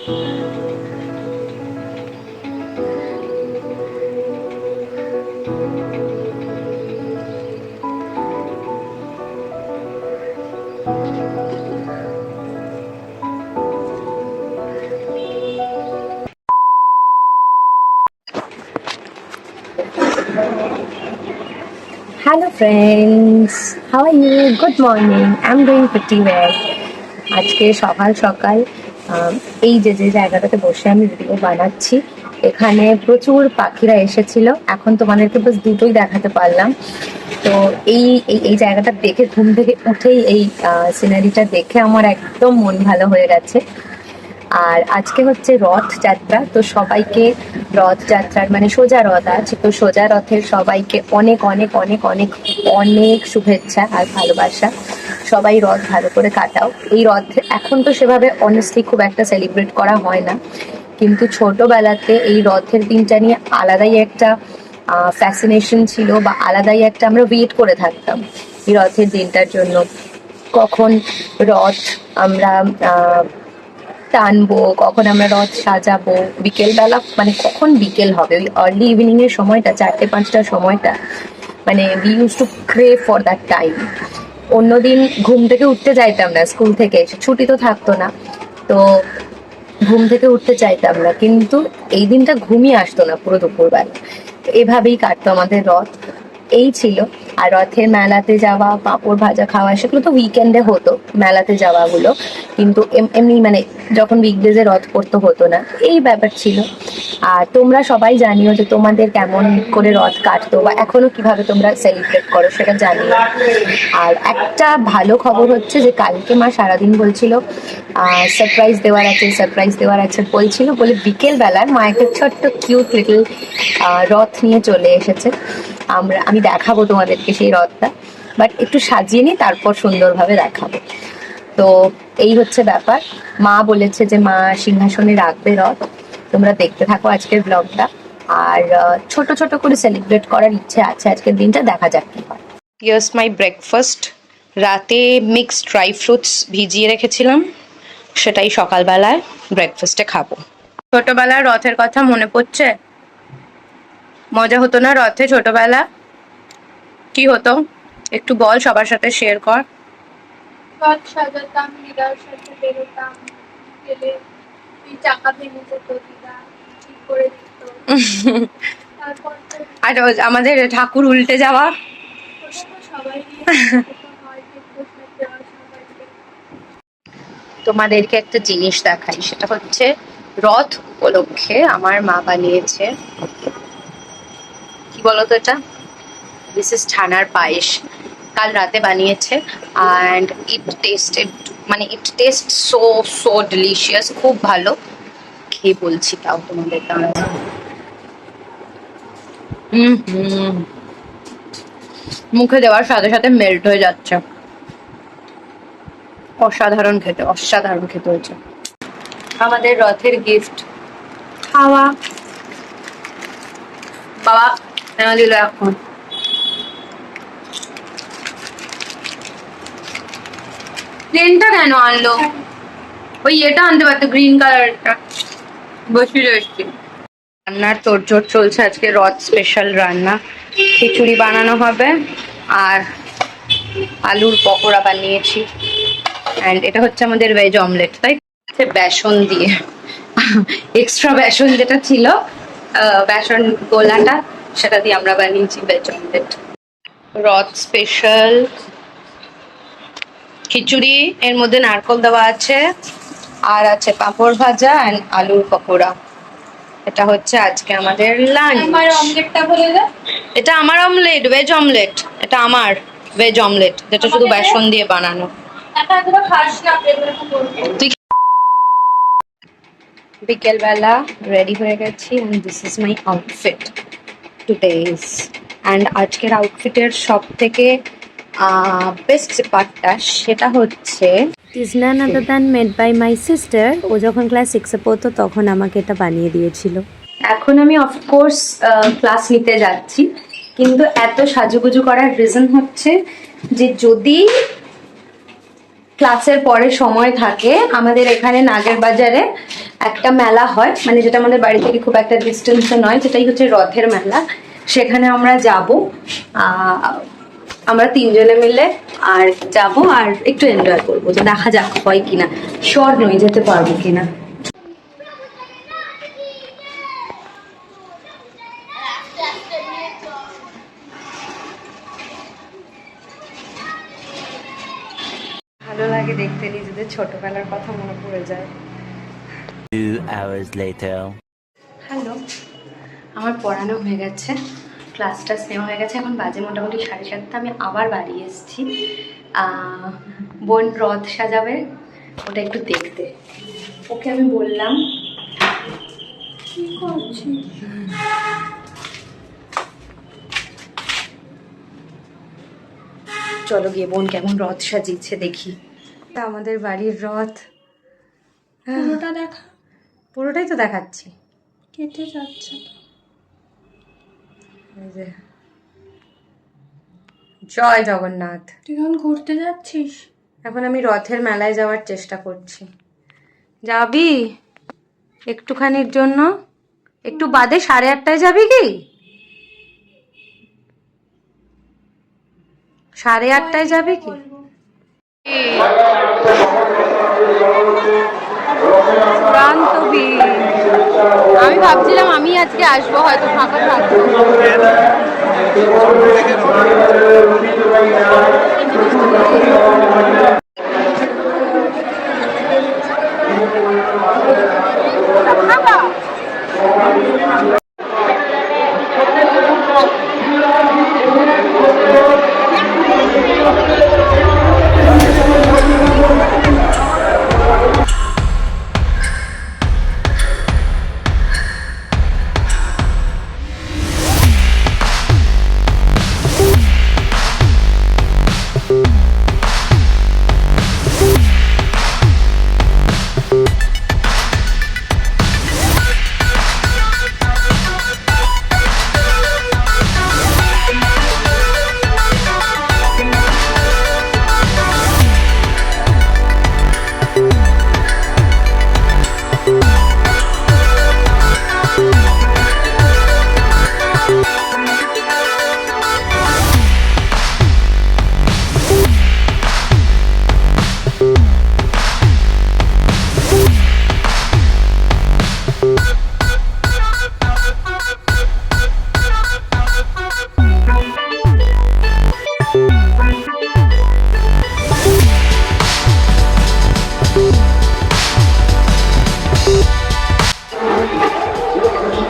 Hello friends, how are you? Good morning. I'm doing pretty well. আজকে সকাল সকাল এই যে জায়গাটাতে বসে আমি ভিডিও বানাচ্ছি, এখানে প্রচুর পাখিরা এসেছিল। এখন তোমাদেরকে বাস দুটোই দেখাতে পারলাম। তো এই এই জায়গাটা দেখে ঘুম থেকে উঠেই এই সিনারিটা দেখে আমার একদম মন ভালো হয়ে গেছে। আর আজকে হচ্ছে রথযাত্রা, তো সবাইকে রথযাত্রার মানে সোজা রথ আছে, তো সোজা রথের সবাইকে অনেক অনেক অনেক অনেক অনেক শুভেচ্ছা আর ভালোবাসা। সবাই রথ ভালো করে কাটাও। এই রথ এখন তো সেভাবে অনেস্টলি খুব একটা সেলিব্রেট করা হয় না, কিন্তু ছোটবেলাতে এই রথের দিনটা নিয়ে আলাদাই একটা ফ্যাসিনেশন ছিল, বা আলাদাই একটা আমরা ওয়েট করে থাকতাম এই রথের দিনটার জন্য। কখন রথ আমরা টানবো, কখন আমরা রথ সাজাবো, বিকেলবেলা মানে কখন বিকেল হবে, ওই আর্লি ইভিনিং এর সময়টা, 4টে-5টার সময়টা, মানে we use to crave for that time. অন্যদিন ঘুম থেকে উঠতে চাইতাম না, স্কুল থেকে এসে ছুটি তো থাকতো না, তো ঘুম থেকে উঠতে চাইতাম না, কিন্তু এই দিনটা ঘুমিয়ে আসতো না পুরো দুপুরবেলা। তো এভাবেই কাটতো আমাদের রথ, এই ছিল। আর রথের মেলাতে যাওয়া, পাঁপড় ভাজা খাওয়া, সেগুলো তো উইকেন্ডে হতো মেলাতে যাওয়াগুলো, কিন্তু এমনি মানে যখন উইকডেজে রথ করতে হতো না, এই ব্যাপার ছিল। আর তোমরা সবাই জানিও যে তোমাদের কেমন করে রথ কাটতো, বা এখনো কিভাবে তোমরা সেলিব্রেট করো সেটা জানিও। আর একটা ভালো খবর হচ্ছে যে কালকে মা সারাদিন বলছিল সারপ্রাইজ দেওয়ার আছে বলছিল, বলে বিকেল বেলায় মা একটা ছোট্ট কিউট লিটল রথ নিয়ে চলে এসেছে। আমি দেখাবো তোমাদেরকে সেই রথটা, বাট একটু সাজিয়ে নিই, তারপর সুন্দরভাবে দেখাবো। তো এই হচ্ছে ব্যাপার। মা বলেছে যে মা সিংহাসনে রাখবে রথ। তোমরা দেখতে থাকো আজকের ব্লগটা, আর ছোট ছোট করে সেলিব্রেট করার ইচ্ছে আছে আজকের দিনটা, দেখা যাক কি হয়। Here's my breakfast. রাতে মিক্সড ড্রাই ফ্রুটস ভিজিয়ে রেখেছিলাম, সেটাই সকালবেলায় ব্রেকফাস্টে খাবো। ছোটবেলার রথের কথা মনে পড়ছে? মজা হতো না রথে ছোটবেলা? কি হতো একটু বল, সবার সাথে শেয়ার কর। রথ সাজাতাম, দিদার সাথে বেরোতাম, গেলে চাকা ভেঙে যেত, দিদা ঠিক করে দিত। তারপর তো আর আমাদের ঠাকুর উল্টে যাওয়া, ওটা তো সবাই হয়, সবাইকে। তোমাদেরকে একটা জিনিস দেখাই, সেটা হচ্ছে রথ উপলক্ষে আমার মা বানিয়েছে, কি বলতো এটা, দিস ইজ ছানার পায়েস। কাল রাতে বানিয়েছে, and it test so so delicious, খুব ভালো। খেয়ে বলছি তাও তোমাদের দাঁড়াও। মুখে দেওয়ার সাথে সাথে মেল্ট হয়ে যাচ্ছে। অসাধারণ খেতে হয়েছে। আমাদের রথের গিফট খাওয়া। বাবা এনে দিল এখন। প্লেনটা কেন আনলো? ওই এটা আনতে পারতো, গ্রিন কালারটা। বসিয়ে এসছি। রান্নার তোড়জোড় চলছে, আজকে রথ স্পেশাল রান্না। খিচুড়ি বানানো হবে, আর আলুর পকোড়া বানিয়েছি, অ্যান্ড এটা হচ্ছে আমাদের ভেজ অমলেট। তাই বেসন দিয়ে, এক্সট্রা বেসন যেটা ছিল, বেসন গোলাটা, সেটা দিয়ে আমরা বানিয়েছি ভেজ অমলেট। রথ স্পেশাল খিচুড়ি, এর মধ্যে নারকেল দেওয়া আছে, আর আছে পাঁপড় ভাজা অ্যান্ড আলুর পকোড়া। এটা হচ্ছে আজকে আমাদের লাঞ্চ। আমার অমলেটটা বলে দে। এটা আমার অমলেট, ভেজ অমলেট। এটা আমার ভেজ অমলেট, যেটা শুধু বেসন দিয়ে বানানো। এতটা খাস না, তুই বিকেলবেলা রেডি হয়ে গেছি, and this is my outfit today's. and আজকের আউটফিটের সব থেকে বেস্ট পার্টটা সেটা হচ্ছে is none other than made by my sister. ও যখন ক্লাস 6-এ পড়তো তখন আমাকে এটা বানিয়ে দিয়েছিল। এখন আমি অফকোর্স ক্লাস নিতে যাচ্ছি, কিন্তু এত সাজুগুজু করার রিজন হচ্ছে যে যদি ক্লাসের পরে সময় থাকে আমাদের এখানে নাগের বাজারে একটা মেলা হয়, মানে যেটা আমাদের বাড়ি থেকে খুব একটা ডিস্টেন্সে নয়, যেটাই হচ্ছে রথের মেলা। সেখানে আমরা যাব, আমরা 3 জনে মিলে আর যাব আর একটু এনজয় করবো। তো দেখা যাক হয় কিনা, শিওর নই যেতে পারবো কিনা। ভালো লাগে দেখতে, নিজেদের ছোটবেলার কথা মনে পড়ে যায়। 2 hours later. হ্যালো, আমার পড়ানো হয়ে গেছে, ক্লাস টাস নেওয়া হয়ে গেছে, এখন বাজে মোটামুটি 7:30। আমি আবার বাড়ি এসেছি, বোন রথ সাজাবে, ওটা একটু দেখতে। ওকে আমি বললাম কি করছি, চলো গিয়ে বোন কেমন রথ সাজিয়েছে দেখি। আমাদের বাড়ির রথ পুরোটা দেখা, পুরোটাই তো দেখাচ্ছি। কেটে যাচ্ছে। এই যে, জয় জগন্নাথ। তুই এখন ঘুরতে যাচ্ছিস? এখন আমি রথের মেলায় যাওয়ার চেষ্টা করছি। যাবি একটুখানির জন্য? একটু বাদে 8:30টায় যাবি কি? 8:30টায় যাবি কি? আমি ভাবছিলাম আমি আজকে আসবো, হয়তো ফাঁকা থাকবো।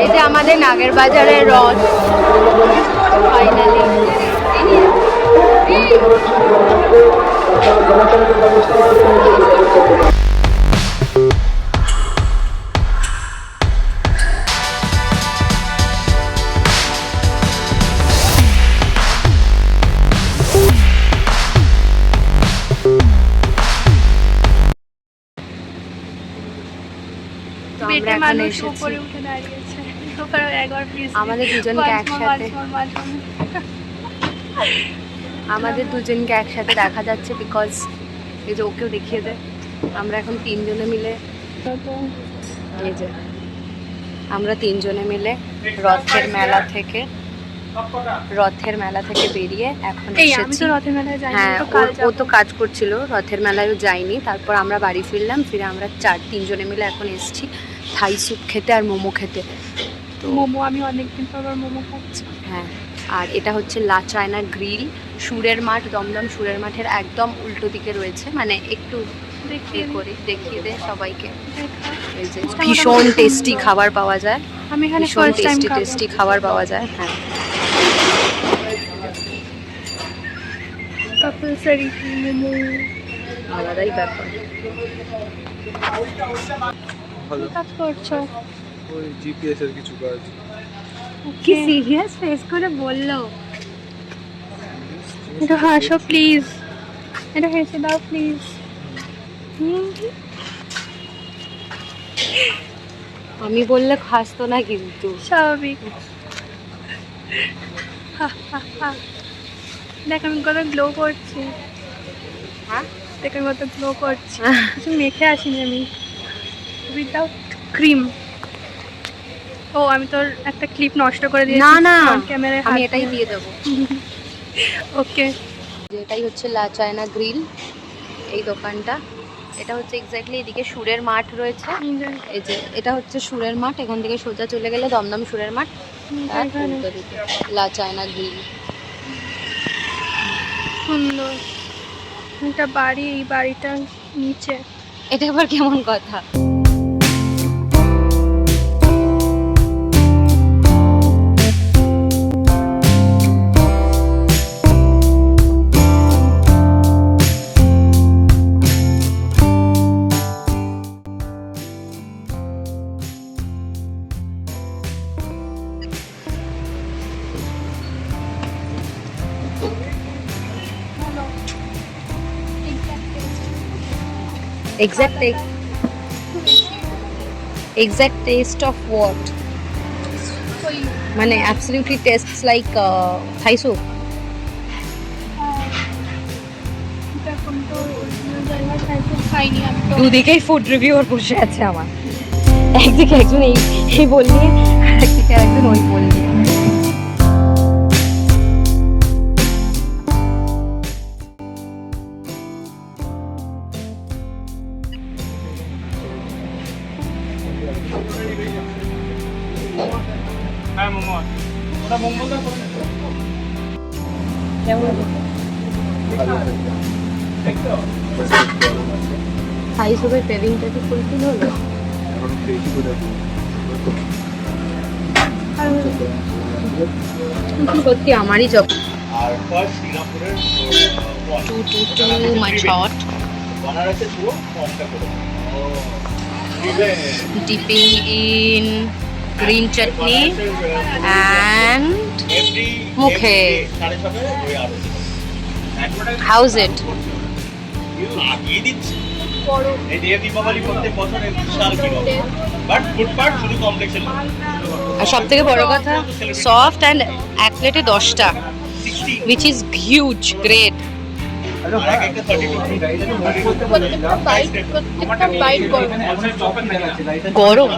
এই যে আমাদের নাগের বাজারের রথ ফাইনালি। বেটে মানুষ উপরে উঠে দাঁড়িয়েছে। আমাদের দুজনকে একসাথে দেখা যাচ্ছে, বিকজ এই যে ওকেও দেখিয়ে দেয়। আমরা এখন 3 জনে মিলে, এই যে আমরা 3 জনে মিলে রথের মেলা থেকে বেরিয়ে এখন এসেছি। হ্যাঁ, ও তো কাজ করছিল, রথের মেলায়ও যায়নি। তারপর আমরা বাড়ি ফিরলাম, ফিরে আমরা 3 জনে মিলে এখন এসেছি থাই স্যুপ খেতে আর মোমো খেতে। তো মোমো আমি অনেকদিন পর মোমো খাচ্ছি। হ্যাঁ, আর এটা হচ্ছে লা চায়না গ্রিল, সুরের মাঠ, দমদম সুরের মাঠের একদম উল্টো দিকে রয়েছে। মানে একটু দেখিয়ে দে সবাইকে। এই যে ভীষণ টেস্টি খাবার পাওয়া যায়, আমি এখানে ভীষণ টেস্টি খাবার পাওয়া যায়। হ্যাঁ, মোমো আলাদাই ব্যাপার। কি কাজ করছো? ওই জিপিএস এর কিছু কাজ। কি সিরিয়াস ফেস করে বললো। একটু হাসো প্লিজ, একটু হেসে দাও প্লিজ। আমি বললে হাসতো না কিন্তু। স্বাভাবিক। দেখ আমি কত গ্লো করছি। হ্যাঁ, লিপস্টিকের মতো গ্লো করছি। কিছু মেখে আসিনি আমি, উইদাউট ক্রিম। ও আমি তোর একটা ক্লিপ নষ্ট করে দিয়েছি। না না, ক্যামেরায় আমি এটাই দিয়ে দেবো। ওকে। এটাই হচ্ছে লা চায়না গ্রিল, এই দোকানটা। এটা হচ্ছে এক্স্যাক্টলি এদিকে সুরের মাঠ রয়েছে। এই যে এটা হচ্ছে সুরের মাঠ, এখান থেকে সোজা চলে গেলে দমদম সুরের মাঠ, তার উল্টো দিকে লা চায়না গ্রিল। সুন্দর একটা বাড়ি, এই বাড়িটার নিচে। এটা আবার কেমন কথা? Exact taste of what? মানে absolutely tastes like Thai soup. খাইনি আমি তো। দুদিকেই ফুড রিভিউয়ার বসে আছে আমার, একদিকে একজন এই বললি আর একদিকে একজন ওই বললি। হ্যাঁ মোমো ওটা মঙ্গলদা থাই সুপের ক্রেভিংটা কি ফুলফিল হলো? সত্যি আমারই জব। আর ফার্স্ট সিঙ্গাপুরের মাই শট বানারসে পুরো কমটা করে dipping in green chutney and মুখে। How's it? লাগিয়ে দিচ্ছে এই দেব দীপাবলি প্রত্যেক বছর বিশাল কি বাট ফুড পার্ট শুধু কমপ্লেক্সে আর সব থেকে বড় কথা সফট অ্যান্ড এক প্লেটে 10টা, which is huge, great. প্রত্যেকটা বাইট গরম। গরম।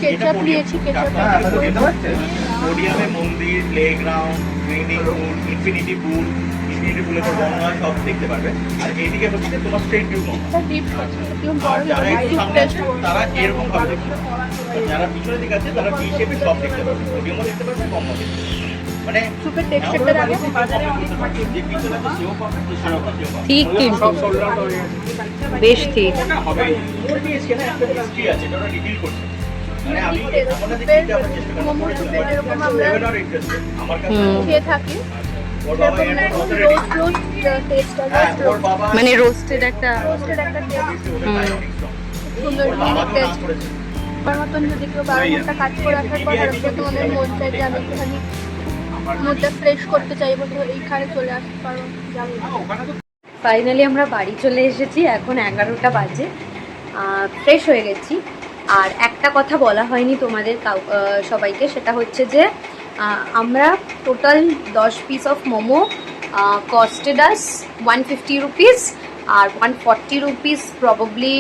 কেচাপ নিয়েছি, পোডিয়ামে মন্দির, প্লেগ্রাউন্ড, ট্রেনিং পুল, ইনফিনিটি পুল, ইনফিনিটি পুলে তো গঙ্গা সব দেখতে পারবে। আর এইদিকে হচ্ছে তোমার স্ট্রেট ভিউ গঙ্গা। আর যারা একটু সামনে আছে তারা এরকম ভাবে দেখতে পাবে, যারা পিছনের দিকে আছে তারা বি শেপে সব দেখতে পারবে, পোডিয়ামও দেখতে পারবে, কমও দেখতে পারবে। মানে সুপের টেক্সচারটা দেখো। যে পিছনে আছে সেও পাবে, সেও পাবে। ঠিক কিন্তু বেশ ঠিক। হবে ওটিএসকে না একটা হিস্ট্রি আছে, এটা ওরা রিভিল করছে। মানে আমি আমাদের চিন্তা করার চেষ্টা করি মোমো সুপের যেরকম আমরা এবার ইন্টারেস্টেড আমার কাছে খেয়ে থাকি, ওর বাবা সেরকম এর রোস্ট টেস্টটা হ্যাঁ ওর বাবা মানে রোস্টেড একটা রোস্টেড একটা টেস্ট, হুম। সুন্দর বাবা টেস্ট। কাজ করেছে আমার মতন যদি কেউ 12 ঘন্টা কাজ করে আসার পর হঠাৎ করে তোমাদের মন চাই যে আমি একটুখানি মুডটা ফ্রেশ করতে চাইবো, তো এইখানে চলে আসতে পারো, যাবো। ফাইনালি আমরা বাড়ি চলে এসেছি, এখন 11টা বাজে। ফ্রেশ হয়ে গেছি। আর একটা কথা বলা হয়নি তোমাদের সবাইকে, সেটা হচ্ছে যে আমরা total 10 piece of momo costed us 150 rupees, আর 140 রুপিস প্রবাবলি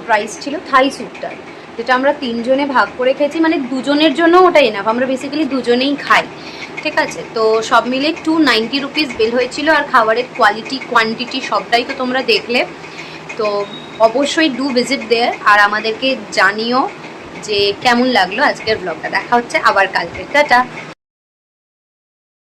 প্রাইস ছিল থাই স্যুপটার, যেটা আমরা 3 জনে ভাগ করে খেয়েছি। মানে দুজনের জন্য ওটা এনাফ, আমরা বেসিক্যালি দুজনেই খাই, ঠিক আছে। তো সব মিলে 290 রুপিস বিল হয়েছিল। আর খাবারের কোয়ালিটি, কোয়ান্টিটি সবটাই তো তোমরা দেখলে। তো অবশ্যই ডু ভিজিট দেয়ার, আর আমাদেরকে জানিও যে কেমন লাগলো আজকের ব্লগটা। দেখা হচ্ছে আবার কালকে, টাটা।